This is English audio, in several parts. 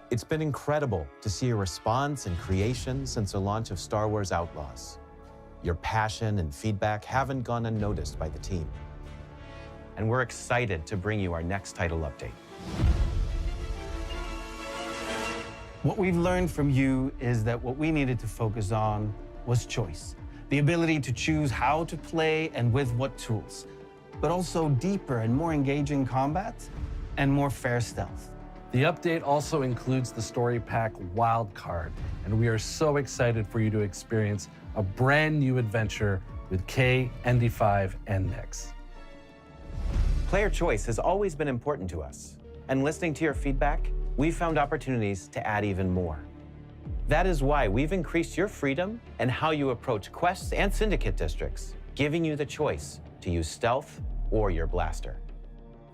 It's been incredible to see your response and creation since the launch of Star Wars Outlaws. Your passion and feedback haven't gone unnoticed by the team. And we're excited to bring you our next title update. What we've learned from you is that what we needed to focus on was choice. The ability to choose how to play and with what tools, but also deeper and more engaging combat and more fair stealth. The update also includes the story pack Wildcard, and we are so excited for you to experience a brand new adventure with K, ND5, and Nyx. Player choice has always been important to us, and listening to your feedback, we've found opportunities to add even more. That is why we've increased your freedom and how you approach quests and syndicate districts, giving you the choice to use stealth or your blaster.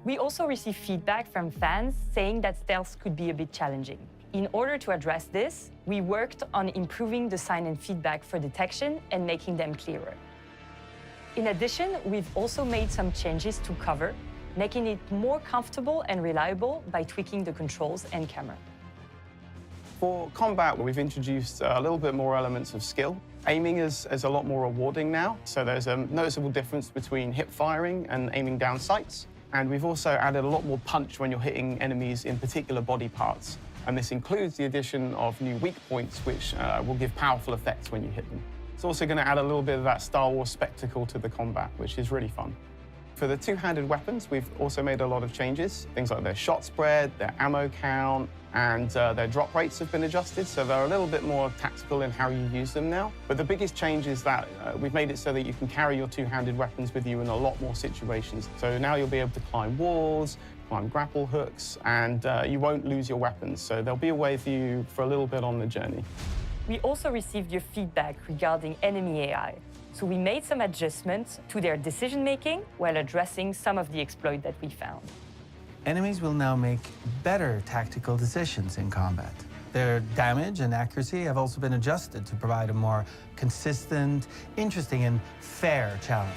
We also receive feedback from fans saying that stealth could be a bit challenging. In order to address this, we worked on improving the sign and feedback for detection and making them clearer. In addition, we've also made some changes to cover, making it more comfortable and reliable by tweaking the controls and camera. For combat, we've introduced a little bit more elements of skill. Aiming is a lot more rewarding now, so there's a noticeable difference between hip firing and aiming down sights. And we've also added a lot more punch when you're hitting enemies in particular body parts. And this includes the addition of new weak points, which will give powerful effects when you hit them. It's also going to add a little bit of that Star Wars spectacle to the combat, which is really fun. For the two-handed weapons, we've also made a lot of changes. Things like their shot spread, their ammo count, and their drop rates have been adjusted, so they're a little bit more tactical in how you use them now. But the biggest change is that we've made it so that you can carry your two-handed weapons with you in a lot more situations. So now you'll be able to climb walls, climb grapple hooks, and you won't lose your weapons. So there'll be a way for you for a little bit on the journey. We also received your feedback regarding enemy AI. So we made some adjustments to their decision-making while addressing some of the exploits that we found. Enemies will now make better tactical decisions in combat. Their damage and accuracy have also been adjusted to provide a more consistent, interesting, and fair challenge.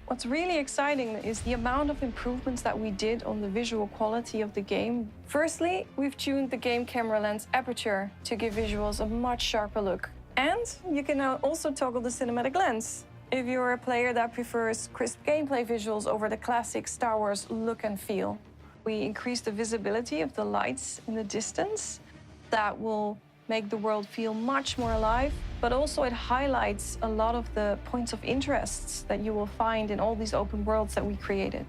What's really exciting is the amount of improvements that we did on the visual quality of the game. Firstly, we've tuned the game camera lens aperture to give visuals a much sharper look. And you can now also toggle the cinematic lens if you're a player that prefers crisp gameplay visuals over the classic Star Wars look and feel. We increased the visibility of the lights in the distance. That will make the world feel much more alive, but also it highlights a lot of the points of interest that you will find in all these open worlds that we created.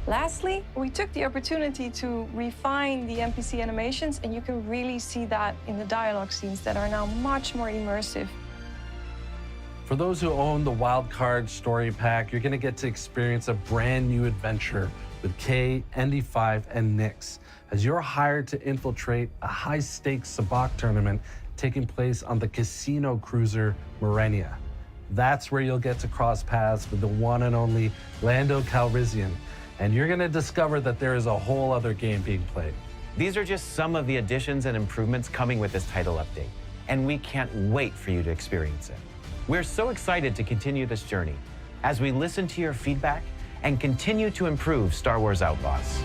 Lastly, we took the opportunity to refine the NPC animations, and you can really see that in the dialogue scenes that are now much more immersive. For those who own the Wildcard story pack, you're going to get to experience a brand new adventure with K, ND5, and Nyx, as you're hired to infiltrate a high-stakes sabacc tournament taking place on the casino cruiser Morenia. That's where you'll get to cross paths with the one and only Lando Calrissian, and you're going to discover that there is a whole other game being played. These are just some of the additions and improvements coming with this title update, and we can't wait for you to experience it. We're so excited to continue this journey as we listen to your feedback and continue to improve Star Wars Outlaws.